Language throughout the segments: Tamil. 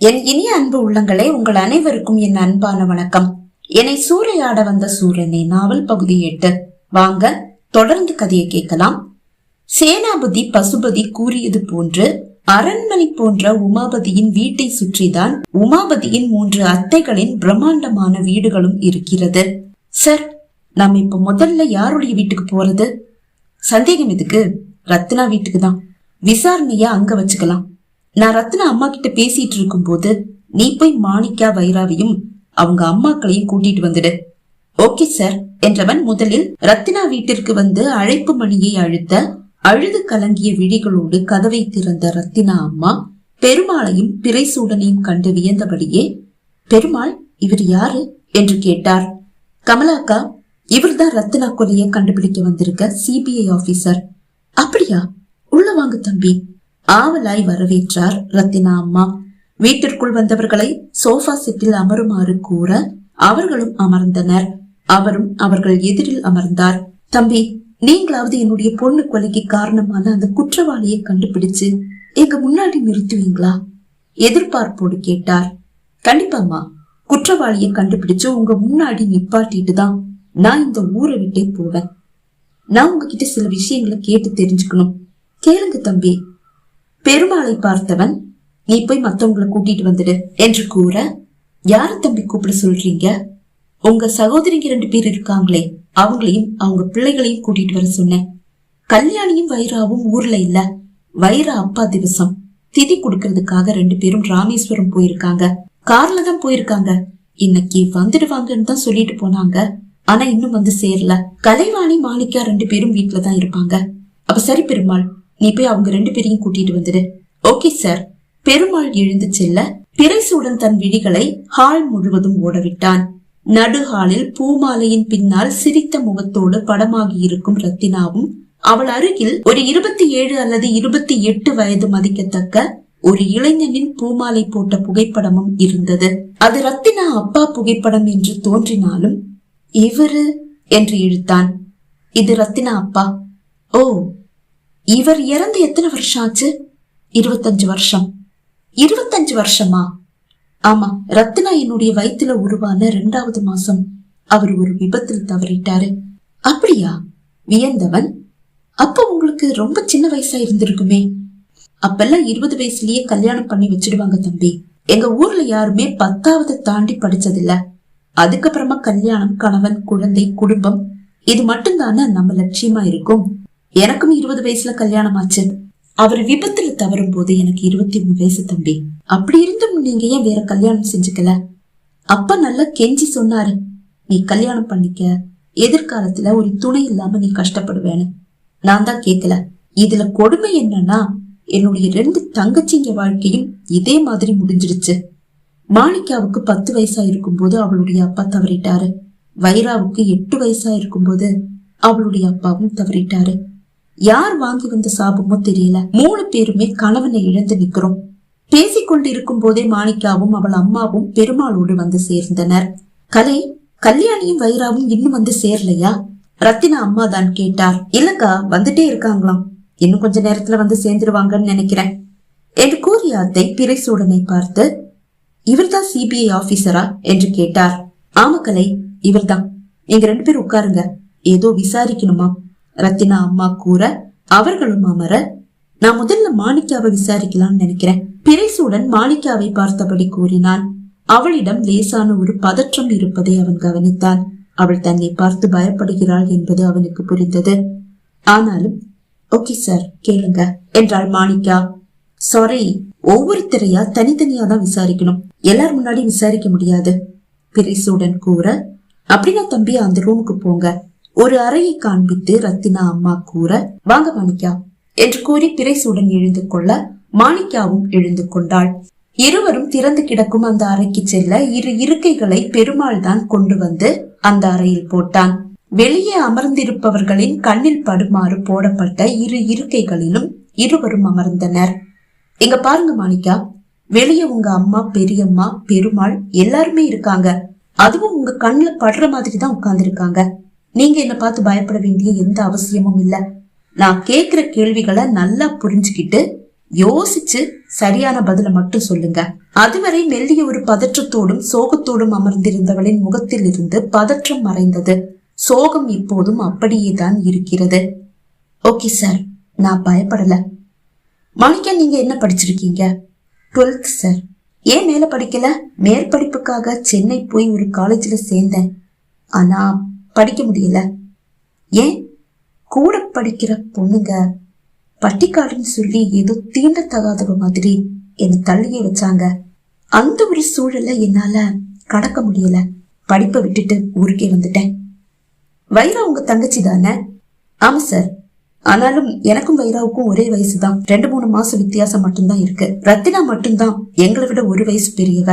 என் இனிய அன்பு உள்ளங்களே, உங்கள் அனைவருக்கும் என் அன்பான வணக்கம். என்னை சூறையாட வந்த சூரனே நாவல் பகுதி 8. வாங்க தொடர்ந்து கதையை கேட்கலாம். சேனாபதி பசுபதி கூறியது போன்று அரண்மனை போன்ற உமாபதியின் வீட்டை சுற்றிதான் உமாபதியின் 3 அத்தைகளின் பிரம்மாண்டமான வீடுகளும் இருக்கிறது. சார், நாம இப்ப முதல்ல யாருடைய வீட்டுக்கு போறது? சந்தேகம் எதுக்கு? ரத்னா வீட்டுக்கு தான். விசாரணைய அங்க வச்சுக்கலாம். நான் ரத்னா அம்மா கிட்ட பேசிட்டு இருக்கும் போது நீ போய் மாணிக்கா வைராவையும் அவங்க அம்மாக்களையும் கூட்டிட்டு வந்துடு. ஓகே சார் என்றவன் முதலில் ரத்னா வீட்டிற்கு வந்து அழைப்பு மணியை அழுத்த அழுது கலங்கிய விழிகளோடு கதவை திறந்த ரத்தினா அம்மா பெருமாளையும் பிறைசூடனையும் கண்டு வியந்தபடியே, பெருமாள், இவர் யாரு என்று கேட்டார். கமலாக்கா, இவர்தான் ரத்னா கொலையை கண்டுபிடிக்க வந்திருக்க சிபிஐ ஆபீசர். அப்படியா? உள்ள வாங்க தம்பி, ஆவலாய் வரவேற்றார் ரத்தினா அம்மா. வீட்டிற்குள் வந்தவர்களை சோஃபா செட்டில் அமருமாறு கூற அவர்களும் அமர்ந்தனர். அவரும் அவர்கள் எதிரில் அமர்ந்தார். தம்பி, நீங்களாவது என்னுடைய பொண்ணு கொலைக்கு காரணமான அந்த குற்றவாளியை கண்டுபிடிச்சு எங்க முன்னாடி நிறுத்துவீங்களா? எதிர்பார்ப்போடு கேட்டார். கண்டிப்பாமா, குற்றவாளியை கண்டுபிடிச்சு உங்க முன்னாடி நிப்பாட்டிட்டு தான் நான் இந்த ஊரை விட்டே போவேன். நான் உங்ககிட்ட சில விஷயங்களை கேட்டு தெரிஞ்சுக்கணும். கேளுங்க தம்பி. பெருமாளை பார்த்தவன், நீ போய் மத்தவங்களை கூட்டிட்டு வந்துடு என்று கூற, யாரு தம்பி கூப்பிட சொல்றீங்க? உங்க சகோதரிங்க 2 பேர் இருக்காங்களே, அவங்களையும் அவங்க பிள்ளைகளையும் கூட்டிட்டு வர சொன்னேன். கல்யாணியும் வைராவும் ஊர்ல இல்ல. வைரா அப்பா திவசம் திதி கொடுக்கறதுக்காக 2 பேரும் ராமேஸ்வரம் போயிருக்காங்க. கார்ல தான் போயிருக்காங்க. இன்னைக்கு வந்துடுவாங்கன்னு தான் சொல்லிட்டு போனாங்க. ஆனா இன்னும் வந்து சேரல. கலைவாணி மாணிக்கா 2 பேரும் வீட்டுலதான் இருப்பாங்க. அப்ப சரி பெருமாள், நீ போய் அவங்க 2 பேரையும் கூட்டிட்டு வந்துடு. Okay sir. பெருமாள் எழுந்து செல்ல பிறைசூடன் தன் விழிகளை ஹால் முழுவதும் ஓடவிட்டான். நடுஹாலில் பூமாலையின் பின்னால் சிரித்த முகத்தோடு படமாகி இருக்கும் ரத்தினாவும் அவள் அருகில் ஒரு 27 அல்லது 28 வயது மதிக்கத்தக்க ஒரு இளைஞனின் பூமாலை போட்ட புகைப்படமும் இருந்தது. அது ரத்தினா அப்பா புகைப்படம் என்று தோன்றினாலும் இவரு என்று இழுத்தான். இது ரத்தினா அப்பா. ஓ, இவர் இறந்து எத்தனை வருஷம் ஆச்சு? 25 வருஷம். 25 வருஷமா? ஆமா, ரத்னா என்னுடைய வயிற்றுல உருவான 2வது மாசம் அவர் ஒரு விபத்தில் தவறிட்டாரு. அப்படியா? வியந்தவன், அப்ப உங்களுக்கு ரொம்ப சின்ன வயசா இருந்திருக்குமே. அப்பெல்லாம் 20 வயசுலயே கல்யாணம் பண்ணி வச்சிடுவாங்க தம்பி. எங்க ஊர்ல யாருமே 10வது தாண்டி படிச்சதில்ல. அதுக்கப்புறமா கல்யாணம், கணவன், குழந்தை, குடும்பம், இது மட்டும் தானே நம்ம லட்சியமா இருக்கும். எனக்கும் 20 வயசுல கல்யாணம் ஆச்சு. அவர் விபத்துல தவறும் போது எனக்கு 23 வயசு தம்பி. அப்படி இருந்தும் நீங்க ஏன் வேற கல்யாணம் செஞ்சுக்கல? அப்பா நல்லா கெஞ்சி சொன்னாரு, நீ கல்யாணம் பண்ணிக்க, எதிர்காலத்துல ஒரு துணை இல்லாம நீ கஷ்டப்படுவேன்னு. நான் தான் கேட்கல. இதுல கொடுமை என்னன்னா, என்னுடைய 2 தங்கச்சிங்க வாழ்க்கையும் இதே மாதிரி முடிஞ்சிடுச்சு. மாணிக்காவுக்கு 10 வயசா இருக்கும் போது அவளுடைய அப்பா தவறிட்டாரு. வைராவுக்கு 8 வயசா இருக்கும் போது அவளுடைய அப்பாவும் தவறிட்டாரு. யார் வாங்கி வந்த சாபமோ தெரியல, 3 பேருமே கணவனை இழந்து நிக்கிறோம். பேசிக்கொண்டு இருக்கும் போதே மாணிக்காவும் அவள் அம்மாவும் பெருமாளோடு வந்து சேர்ந்தனர். கல்யாணியும் வைராவும் இன்னும் வந்து சேரலையா? ரத்தினா அம்மா தான் கேட்டார். இல்லக்கா, வந்துட்டே இருக்காங்களாம். இன்னும் கொஞ்ச நேரத்துல வந்து சேர்ந்துருவாங்கன்னு நினைக்கிறேன் என்று கூறிய அத்தை பிறைசூடனை பார்த்து, இவர்தான் சிபிஐ ஆபீசரா என்று கேட்டார். ஆமா கலை, இவர்தான். நீங்க 2 பேர் உட்காருங்க, ஏதோ விசாரிக்கணுமா? ரத்தினா அம்மா கூற அவர்களும் அமர, நான் முதல்ல மாணிக்காவை விசாரிக்கலாம்னு நினைக்கிறேன். பிறைசூடன் மாணிக்காவை பார்த்தபடி கூறினான். அவளிடம் லேசான ஒரு பதற்றம் இருப்பதை அவன் கவனித்தான். அவள் தன்னை பார்த்து பயப்படுகிறாள் என்பது அவனுக்கு புரிந்தது. ஆனாலும் ஓகே சார், கேளுங்க என்றாள் மாணிக்கா. சாரி, ஒவ்வொருத்தரையா தனித்தனியா தான் விசாரிக்கணும், எல்லார் முன்னாடி விசாரிக்க முடியாது பிறைசூடன் கூற, அப்படின்னா தம்பி அந்த ரூமுக்கு போங்க. ஒரு அறையை காண்பித்து ரத்தினா அம்மா கூற, வாங்க மாணிக்கா என்று கூறி பிறைசூடன் எழுந்து கொள்ள மாணிக்காவும் எழுந்து கொண்டாள். இருவரும் திறந்து கிடக்கும் அந்த அறைக்கு செல்ல 2 இருக்கைகளை பெருமாள் தான் கொண்டு வந்து அந்த அறையில் போட்டான். வெளியே அமர்ந்திருப்பவர்களின் கண்ணில் படுமாறு போடப்பட்ட 2 இருக்கைகளிலும் இருவரும் அமர்ந்தனர். இங்க பாருங்க மாணிக்கா, வெளியே உங்க அம்மா, பெரியம்மா, பெருமாள் எல்லாருமே இருக்காங்க. அதுவும் உங்க கண்ணுல படுற மாதிரி தான் உட்கார்ந்து இருக்காங்க. நீங்க என்ன பார்த்து பயப்பட வேண்டிய எந்த அவசியமும் இல்ல. நான் கேக்குற கேள்விகளை நல்லா புரிஞ்சுக்கிட்டு யோசிச்சு சரியான பதில மட்டும் சொல்லுங்க. அதுவரை மெல்லிய ஒரு பதற்றத்தோடும் சோகத்தோடும் அமர்ந்திருந்தவளின் முகத்தில் இருந்து பதற்றம் மறைந்தது. சோகம் இப்போதும் அப்படியேதான் இருக்கிறது. ஓகே சார், நான் பயப்படல. மாணிக்கா, நீங்க என்ன படிச்சிருக்கீங்க? 12th sir. ஏன் மேல படிக்கல? மேற்படிப்புக்காக சென்னை போய் ஒரு காலேஜ்ல சேர்ந்தேன். ஆனா படிக்க முடியல. ஏன்? கூட படிக்கிற பொண்ணுங்க பட்டிக்காடுன்னு சொல்லி ஏதோ தீண்டத்தகாதவ மாதிரி என்னை தள்ளியே வச்சாங்க. அந்த ஒரு சூழலை என்னால கடக்க முடியல. படிப்பை விட்டுட்டு ஊருக்கே வந்துட்டேன். வைரா உங்க தங்கச்சி தானே? ஆமா சார். ஆனாலும் எனக்கும் வைராவுக்கும் ஒரே வயசுதான். 2-3 மாசம் வித்தியாசம் மட்டும்தான் இருக்கு. ரத்தினா மட்டும்தான் எங்களை விட ஒரு வயசு பெரியவ.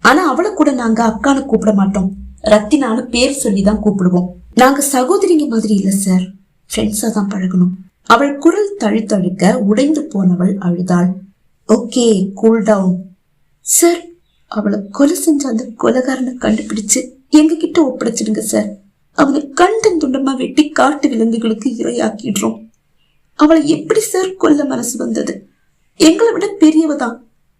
ஆனா அவளை கூட நாங்க அக்கான்னு கூப்பிட மாட்டோம். ரத்தினான்னு பேர் சொல்லிதான் கூப்பிடுவோம். நாங்க சகோதரிங்க மாதிரி இல்ல சார், ஃப்ரெண்ட்ஸா தான் பழகணும். அவள் குரல் தழுத்தழுக்க உடைந்து போனவள் அழுதாள். Okay, cool down sir. அவளை கொலை செஞ்ச அந்த கொலைகாரனை கண்டுபிடிச்சு எங்க கிட்ட ஒப்படைச்சிடுங்க சார். அவனை கண்டன் துண்டமா வெட்டி காட்டு விலங்குகளுக்கு இரையாக்கிடுறோம். அவளை எப்படி சார் கொல்ல மனசு வந்தது? எங்களை விட பெரியவதான்,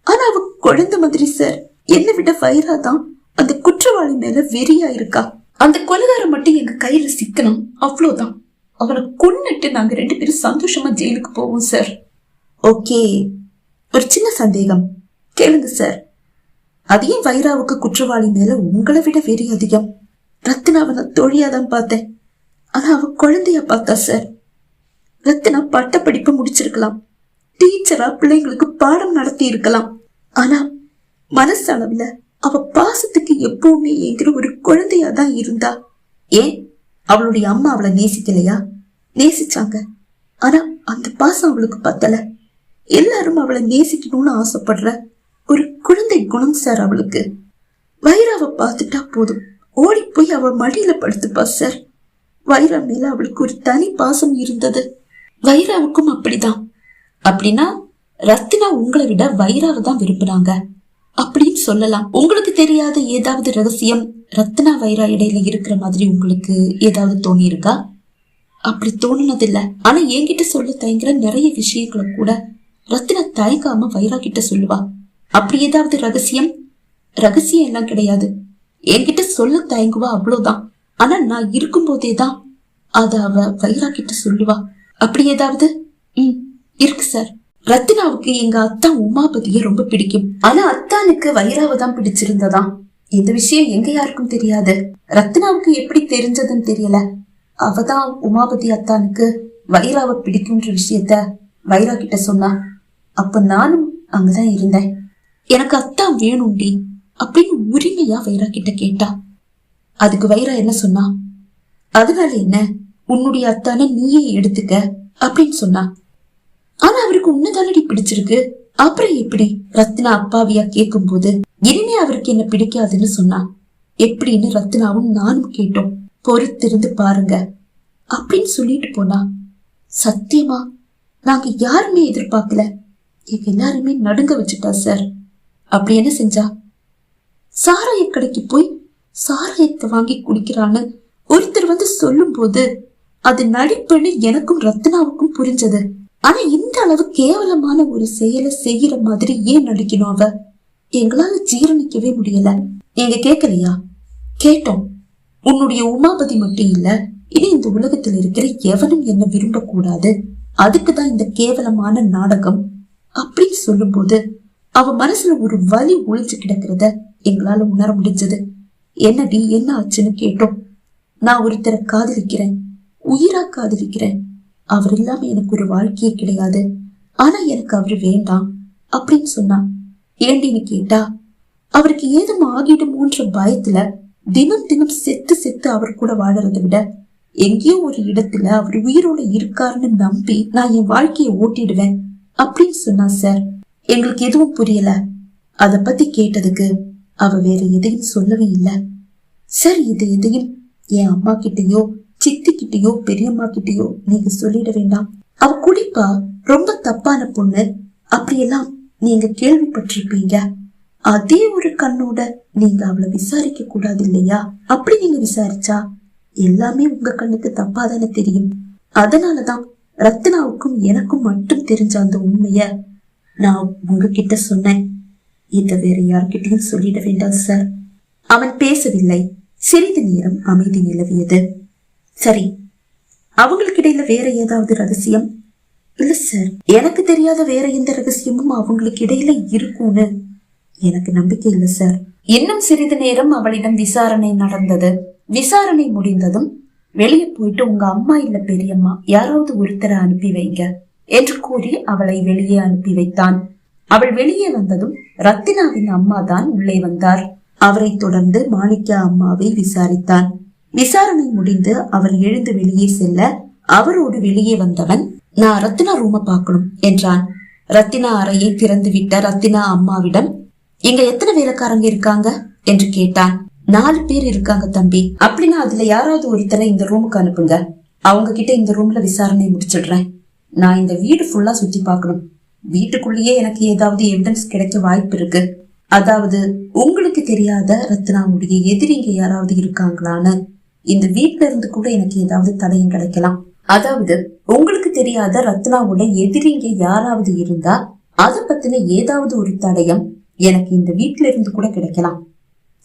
ஆனா அவ குழந்தை மாதிரி சார். என்னை விட வைரா தான் அந்த குற்றவாளி மேல வெறியா இருக்கா. அந்த கொலைகாரன் மட்டும் எங்க கையில சிக்கணும், அவ்வளவுதான். அவனை கொன்னுட்டு நாங்க 2 பேரும் சந்தோஷமா ஜெயிலுக்கு போவோம் சார். ஓகே, ஒரு சின்ன சந்தேகம் கேளுங்க சார். அதையும் வைராவுக்கு குற்றவாளி மேல உங்களை விட வெறி அதிகம். ரத்தினாவை நான் தோழியாதான் பார்த்தேன், ஆனா அவ குழந்தையா பார்த்தா சார். ரத்தினா பட்ட படிப்பு முடிச்சிருக்கலாம், டீச்சரா பிள்ளைங்களுக்கு பாடம் நடத்தி இருக்கலாம். ஆனா மனசளவுல அவ பாசத்துக்கு எப்பவுமே என்கிற ஒரு குழந்தையாதான் இருந்தா. ஏன் அவளுடைய அம்மா அவளை நேசிக்கலையா? நேசிச்சாங்க, ஆனா அந்த பாசம் அவளுக்கு பத்தல. எல்லாரும் அவளை நேசிக்கணும்னு ஆசைப்படுற ஒரு குழந்தை குணம் சார் அவளுக்கு. வைராவை பார்த்துட்டா போதும் ஓடி போய் அவள் மடியில படுத்துப்பா சார். வைரா மேல அவளுக்கு ஒரு தனி பாசம் இருந்தது. வைராவுக்கும் அப்படிதான். அப்படின்னா ரத்தினா உங்களை விட வைராவை தான் விரும்புறாங்க அப்படின்னு சொல்லலாம். உங்களுக்கு தெரியாத ஏதாவது ரகசியம் ரத்தினா வைரா இடையில இருக்கிற மாதிரி உங்களுக்கு ஏதாவது தோணி இருக்கா? அப்படி தோணுனதில்ல. ஆனா என்கிட்ட சொல்ல தயங்குற நிறைய விஷயங்களை கூட ரத்தினா தயங்காம வைரா கிட்ட சொல்லுவா. அப்படி ஏதாவது ரகசியம்? ரகசியம் எல்லாம் கிடையாது, என்கிட்ட சொல்ல தயங்குவா, அவ்வளவுதான். ஆனா நான் இருக்கும் போதேதான் அத அவ வைரா கிட்ட சொல்லுவா. அப்படி ஏதாவது? இருக்கு சார். ரத்தினாவுக்கு எங்க அத்தா உமாபதிய ரொம்ப பிடிக்கும், ஆனா அத்தானுக்கு வைராவை தான் பிடிச்சிருந்ததாம். இந்த விஷயம் எங்க யாருக்கும் தெரியாது. ரத்தினாவுக்கு எப்படி தெரிஞ்சதுன்னு தெரியல. அவதான் உமாபதி அத்தானுக்கு வைராவை பிடிக்கும்ன்ற விஷயத்த வைரா கிட்ட சொன்னா. அப்ப நானும் அங்கதான் இருந்தேன். எனக்கு அத்தா வேணும்டி அப்படின்னு உரிமையா வைரா கிட்ட கேட்டா. அதுக்கு வைரா என்ன சொன்னா? அதனால என்ன, உன்னுடைய அத்தான நீயே எடுத்துக்க அப்படின்னு சொன்னா. ஆனா அவருக்கு உன்னதானடி பிடிச்சிருக்கு, அப்புறம் எப்படி? ரத்தினா அப்பாவியா கேட்கும் போது இனிமே அவருக்கு என்ன பிடிக்காதுன்னு சொன்னா. எப்படின்னு ரத்தினாவும் நானும் கேட்டோம். பொறுத்திருந்து பாருங்க அப்படின்னு சொல்லிட்டு போனா. சத்தியமா நாங்க யாருமே எதிர்பார்க்கல. எங்க எல்லாருமே நடுங்க வச்சுட்டா சார். அப்படி என்ன செஞ்சா? சாராய கடைக்கு போய் சாராயத்தை வாங்கி குடிக்கிறான்னு ஒருத்தர் வந்து சொல்லும் போது அது நடிப்புன்னு எனக்கும் ரத்னாவுக்கும் புரிஞ்சது. ஆனா இந்த அளவு கேவலமான ஒரு செயலை செய்யற மாதிரி ஏன் நடிக்கணும் அவ? எங்களால ஜீரணிக்கவே முடியல. நீங்க கேட்கலையா? கேட்டோம். உன்னுடைய உமாபதி மட்டும் இல்ல, இனி இந்த உலகத்தில் இருக்கிற எவனும் என்ன விரும்ப கூடாது, அதுக்குதான் இந்த கேவலமான நாடகம் அப்படின்னு சொல்லும் போது அவ மனசுல ஒரு வலி ஒழிச்சு கிடக்கிறத எங்களால உணர முடிஞ்சது. என்னடி என்ன ஆச்சுன்னு கேட்டோம். நான் ஒருத்தரை காதலிக்கிறேன், உயிரா காதலிக்கிறேன். அவர் இல்லாம எனக்கு ஒரு வாழ்க்கையே கிடையாது, ஆனா எனக்கு அவரு வேண்டாம் அப்படின்னு சொன்னா. ஏண்டின்னு கேட்டா, அவருக்கு ஏதும் ஆகிடுமோன்ற பயத்துல தினம் தினம் செத்து செத்து அவர் கூட வாழறதை விட எங்கேயோ ஒரு இடத்துல அவர் உயிரோட இருக்காருன்னு நம்பி நான் என் வாழ்க்கையை ஓட்டிடுவேன் அப்படின்னு சொன்னா சார். எங்களுக்கு எதுவும் புரியல. அத பத்தி கேட்டதுக்கு அவ வேற எதையும் சொல்லவே இல்ல சார். இது எதையும் என் அம்மா கிட்டயோ சித்தி கிட்டயோ பெரியம்மா கிட்டயோ நீங்க சொல்லிட வேண்டாம். அவ குடிப்பா, ரொம்ப தப்பான பொண்ணு அப்படியெல்லாம் நீங்க கேள்விப்பட்டிருப்பீங்க. அதே ஒரு கண்ணோட நீங்க அவளை விசாரிக்க கூடாது இல்லையா? அப்படி நீங்க விசாரிச்சா எல்லாமே உங்க கண்ணுக்கு தப்பா தானே தெரியும். அதனாலதான் ரத்னாவுக்கும் எனக்கும் மட்டும் தெரிஞ்ச அந்த உண்மைய நான் உங்ககிட்ட சொன்னேன். இத வேற யார்கிட்டயும் சொல்லிட வேண்டாம் சார். அவன் பேசவில்லை. சிறிது நேரம் அமைதி நிலவியது. சரி, அவங்களுக்கு இடையில வேற ஏதாவது ரகசியம்? இல்ல சார், எனக்கு தெரியாத வேற எந்த ரகசியமும் அவங்களுக்கு இடையில இருக்கும்னு எனக்கு நம்பிக்கை இல்ல சார். இன்னும் சிறிது நேரம் அவளிடம் விசாரணை நடந்தது. விசாரணை முடிந்ததும் வெளியே போயிட்டு உங்க அம்மா இல்ல பெரியம்மா யாராவது ஒருத்தரை அனுப்பி வைங்க என்று கூறி அவளை வெளியே அனுப்பி வைத்தான். அவள் வெளியே வந்ததும் ரத்தினாவின் அம்மா தான் உள்ளே வந்தார். அவரை தொடர்ந்து மாணிக்கா அம்மாவை விசாரித்தான். விசாரணை முடிந்து அவர் எழுந்து வெளியே செல்ல அவரோடு வெளியே வந்தவன், நான் ரத்தினா ரூம பாக்கணும் என்றான். ரத்தினா அறையை திறந்து விட்ட ரத்தினா அம்மாவிடம், இங்க எத்தனை வேலைக்காரங்க இருக்காங்க என்று கேட்டான். 4 பேர் இருக்காங்க தம்பி. அப்படின்னா அதுல யாராவது ஒருத்தரை இந்த ரூமுக்கு அனுப்புங்க. அவங்க கிட்ட இந்த ரூம்ல விசாரணை முடிச்சிடுறேன். நான் இந்த வீடு ஃபுல்லா சுத்தி பார்க்கணும். வீட்டுக்குள்ளேயே எனக்கு ஏதாவது எவிடன்ஸ் கிடைக்க வாய்ப்பு இருக்கு. அதாவது உங்களுக்கு தெரியாத ரத்னாவுடைய எதிரிங்க யாராவது இருக்காங்களான்னு. இந்த வீட்டுல இருந்து கூட எனக்கு ஏதாவது தடயம் கிடைக்கலாம். அதாவது உங்களுக்கு தெரியாத ரத்னாவோட எதிரிங்க யாராவது இருந்தா அதை பத்தின ஏதாவது ஒரு தடயம் எனக்கு இந்த வீட்டுல இருந்து கூட கிடைக்கலாம்.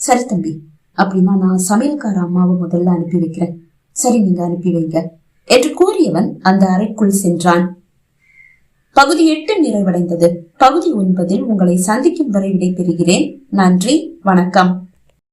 சரி தம்பி, அப்படின்னா நான் சமையல்கார அம்மாவை முதல்ல அனுப்பி வைக்கிறேன். சரி, நீங்க அனுப்பி வைங்க என்று கூறியவன் அந்த அறைக்குள் சென்றான். பகுதி 8 நிறைவடைந்தது. பகுதி 9 உங்களை சந்திக்கும் வரை விடை பெறுகிறேன். நன்றி, வணக்கம்.